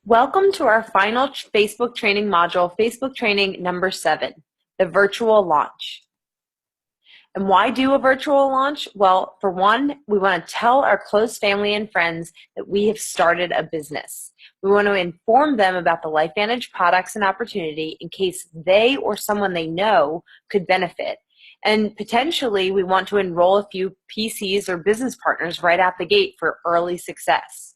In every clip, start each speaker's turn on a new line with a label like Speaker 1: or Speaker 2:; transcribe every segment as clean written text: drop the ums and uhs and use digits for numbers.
Speaker 1: Welcome to our final Facebook training module, Facebook training number 7, the virtual launch. And why do a virtual launch? Well, for one, we want to tell our close family and friends that we have started a business. We want to inform them about the LifeVantage products and opportunity in case they or someone they know could benefit. And potentially, we want to enroll a few PCs or business partners right out the gate for early success.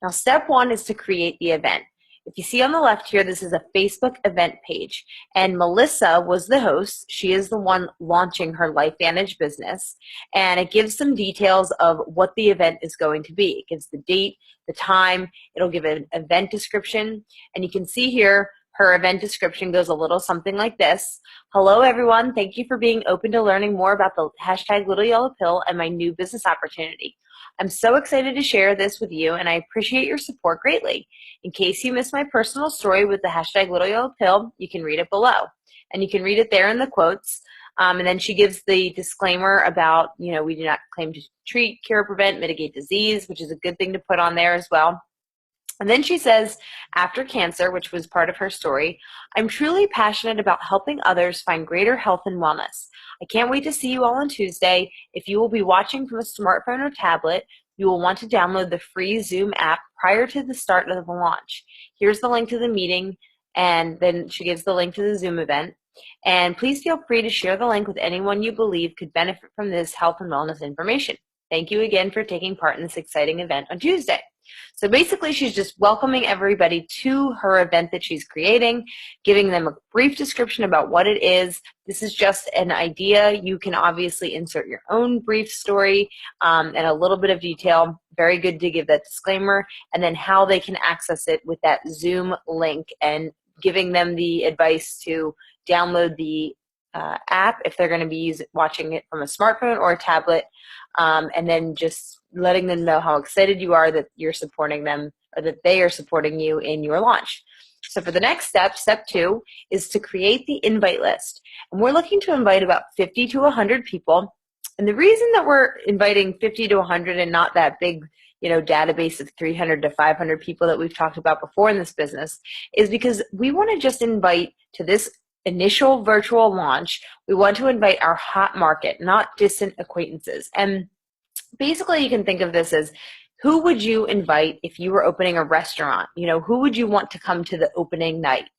Speaker 1: Now, step 1 is to create the event. If you see on the left here, this is a Facebook event page, and Melissa was the host. She is the one launching her LifeVantage business, and it gives some details of what the event is going to be. It gives the date, the time, it'll give an event description, and you can see here her event description goes a little something like this. Hello, everyone. Thank you for being open to learning more about the hashtag Little Yellow Pill and my new business opportunity. I'm so excited to share this with you, and I appreciate your support greatly. In case you missed my personal story with the hashtag Little Yellow Pill, you can read it below. And you can read it there in the quotes. And then she gives the disclaimer about, we do not claim to treat, cure, prevent, mitigate disease, which is a good thing to put on there as well. And then she says, after cancer, which was part of her story, I'm truly passionate about helping others find greater health and wellness. I can't wait to see you all on Tuesday. If you will be watching from a smartphone or tablet, you will want to download the free Zoom app prior to the start of the launch. Here's the link to the meeting, and then she gives the link to the Zoom event. And please feel free to share the link with anyone you believe could benefit from this health and wellness information. Thank you again for taking part in this exciting event on Tuesday. So basically, she's just welcoming everybody to her event that she's creating, giving them a brief description about what it is. This is just an idea. You can obviously insert your own brief story and a little bit of detail. Very good to give that disclaimer, and then how they can access it with that Zoom link, and giving them the advice to download the app if they're going to be watching it from a smartphone or a tablet, and then just letting them know how excited you are that you're supporting them, or that they are supporting you in your launch. So for the next step, step 2, is to create the invite list. And we're looking to invite about 50 to 100 people. And the reason that we're inviting 50 to 100 and not that big database of 300 to 500 people that we've talked about before in this business is because we want to just invite to this initial virtual launch. We want to invite our hot market, not distant acquaintances. And basically, you can think of this as, who would you invite if you were opening a restaurant? Who would you want to come to the opening night?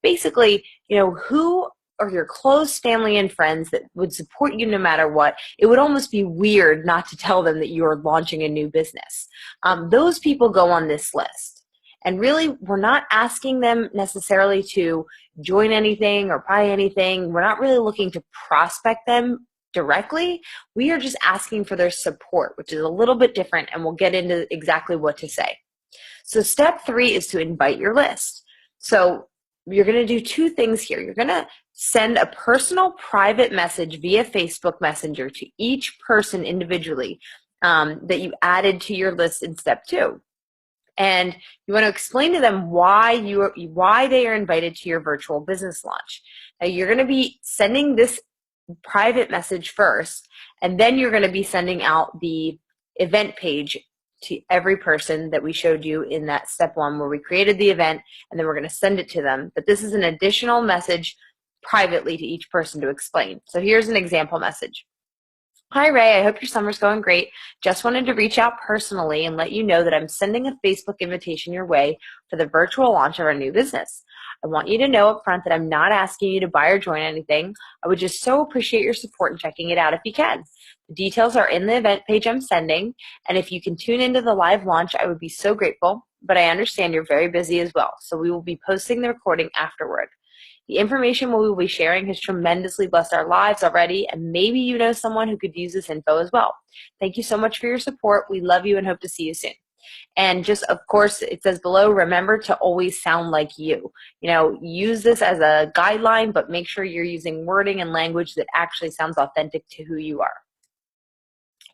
Speaker 1: Basically, who are your close family and friends that would support you no matter what? It would almost be weird not to tell them that you're launching a new business. Those people go on this list. And really, we're not asking them necessarily to join anything or buy anything. We're not really looking to prospect them directly. We are just asking for their support, which is a little bit different, and we'll get into exactly what to say. So step 3 is to invite your list. So you're going to do 2 things here. You're going to send a personal private message via Facebook Messenger to each person individually that you added to your list in step 2. And you want to explain to them why they are invited to your virtual business launch. Now, you're going to be sending this private message first, and then you're going to be sending out the event page to every person that we showed you in that step 1 where we created the event, and then we're going to send it to them. But this is an additional message privately to each person to explain. So here's an example message. Hi, Ray. I hope your summer's going great. Just wanted to reach out personally and let you know that I'm sending a Facebook invitation your way for the virtual launch of our new business. I want you to know up front that I'm not asking you to buy or join anything. I would just so appreciate your support in checking it out if you can. The details are in the event page I'm sending, and if you can tune into the live launch, I would be so grateful, but I understand you're very busy as well, so we will be posting the recording afterward. The information we will be sharing has tremendously blessed our lives already, and maybe you know someone who could use this info as well. Thank you so much for your support. We love you and hope to see you soon. And just, of course, it says below, remember to always sound like you. Use this as a guideline, but make sure you're using wording and language that actually sounds authentic to who you are.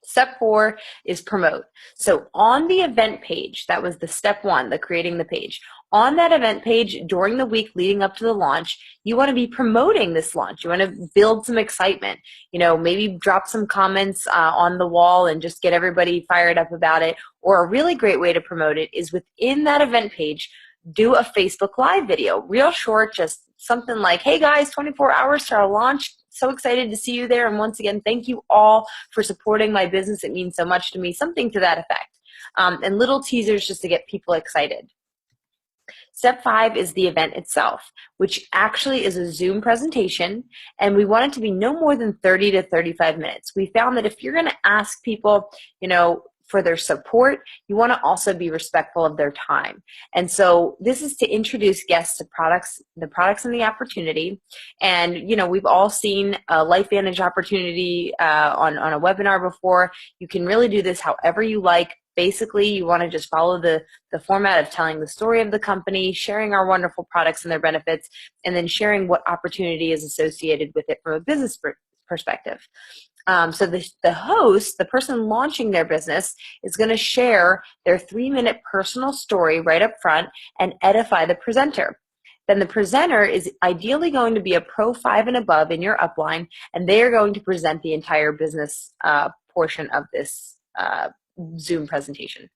Speaker 1: Step 4 is promote. So on the event page, that was the step 1, the creating the page. On that event page during the week leading up to the launch, you want to be promoting this launch. You want to build some excitement. Maybe drop some comments on the wall and just get everybody fired up about it. Or a really great way to promote it is within that event page, do a Facebook Live video, real short, just something like, hey guys, 24 hours to our launch. So excited to see you there. And once again, thank you all for supporting my business. It means so much to me, something to that effect. And little teasers just to get people excited. Step 5 is the event itself, which actually is a Zoom presentation, and we want it to be no more than 30 to 35 minutes. We found that if you're going to ask people, for their support, you want to also be respectful of their time. And so this is to introduce guests to the products and the opportunity. And, we've all seen a LifeVantage opportunity on a webinar before. You can really do this however you like. Basically, you want to just follow the format of telling the story of the company, sharing our wonderful products and their benefits, and then sharing what opportunity is associated with it from a business perspective. So the host, the person launching their business, is going to share their 3-minute personal story right up front and edify the presenter. Then the presenter is ideally going to be a Pro 5 and above in your upline, and they are going to present the entire business portion of this Zoom presentation.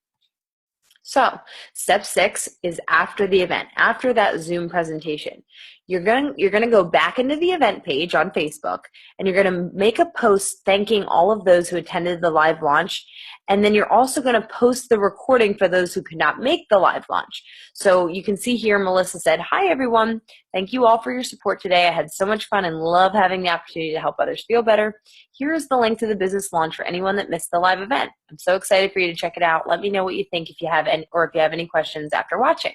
Speaker 1: So step 6 is after the event, after that Zoom presentation. You're going to go back into the event page on Facebook, and you're going to make a post thanking all of those who attended the live launch. And then you're also going to post the recording for those who could not make the live launch. So you can see here, Melissa said, "Hi everyone. Thank you all for your support today. I had so much fun and love having the opportunity to help others feel better. Here is the link to the business launch for anyone that missed the live event. I'm so excited for you to check it out. Let me know what you think if you have any questions after watching."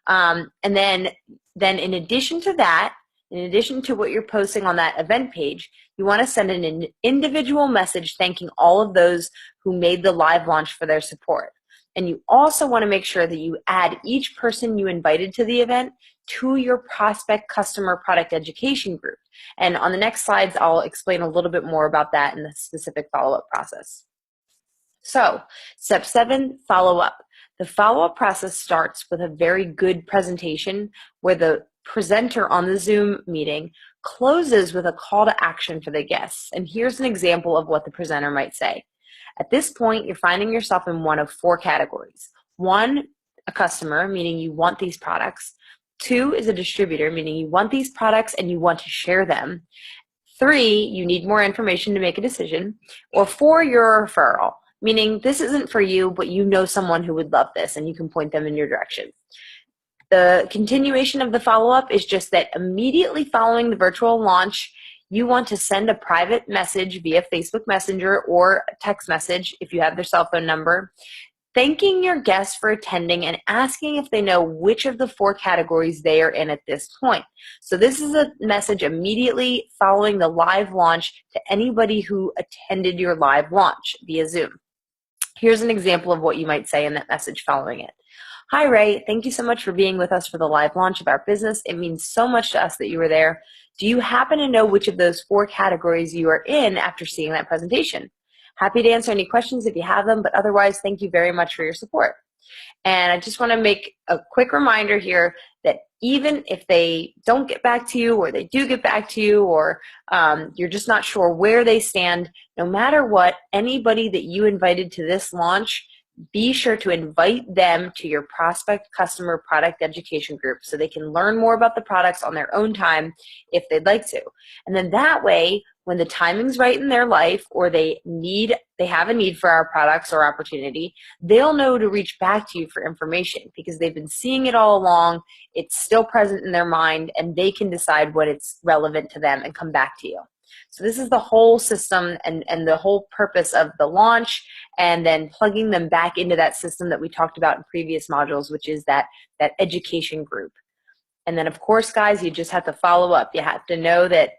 Speaker 1: And then in addition to that, in addition to what you're posting on that event page, you want to send an individual message thanking all of those who made the live launch for their support. And you also want to make sure that you add each person you invited to the event to your prospect customer product education group. And on the next slides, I'll explain a little bit more about that in the specific follow-up process. So, step 7, follow up. The follow-up process starts with a very good presentation where the presenter on the Zoom meeting closes with a call to action for the guests. And here's an example of what the presenter might say. At this point, you're finding yourself in one of 4 categories. 1, a customer, meaning you want these products. 2 is a distributor, meaning you want these products and you want to share them. 3, you need more information to make a decision. Or 4, you're a referral, meaning this isn't for you, but you know someone who would love this and you can point them in your direction. The continuation of the follow-up is just that immediately following the virtual launch, you want to send a private message via Facebook Messenger or a text message if you have their cell phone number, thanking your guests for attending and asking if they know which of the 4 categories they are in at this point. So this is a message immediately following the live launch to anybody who attended your live launch via Zoom. Here's an example of what you might say in that message following it. "Hi, Ray. Thank you so much for being with us for the live launch of our business. It means so much to us that you were there. Do you happen to know which of those 4 categories you are in after seeing that presentation? Happy to answer any questions if you have them, but otherwise, thank you very much for your support." And I just want to make a quick reminder here that even if they don't get back to you, or they do get back to you, or you're just not sure where they stand, no matter what, anybody that you invited to this launch, be sure to invite them to your prospect customer product education group so they can learn more about the products on their own time if they'd like to. And then that way, when the timing's right in their life, or they have a need for our products or opportunity, they'll know to reach back to you for information because they've been seeing it all along. It's still present in their mind, and they can decide what it's relevant to them and come back to you. So this is the whole system and the whole purpose of the launch, and then plugging them back into that system that we talked about in previous modules, which is that education group. And then, of course, guys, you just have to follow up. You have to know that,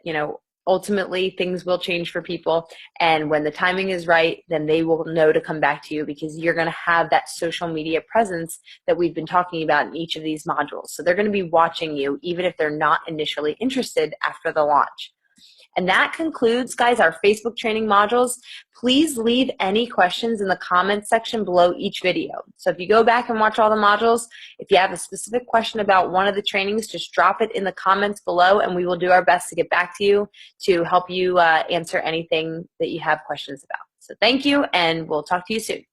Speaker 1: ultimately things will change for people, and when the timing is right, then they will know to come back to you because you're going to have that social media presence that we've been talking about in each of these modules. So they're going to be watching you even if they're not initially interested after the launch. And that concludes, guys, our Facebook training modules. Please leave any questions in the comments section below each video. So if you go back and watch all the modules, if you have a specific question about one of the trainings, just drop it in the comments below, and we will do our best to get back to you to help you answer anything that you have questions about. So thank you, and we'll talk to you soon.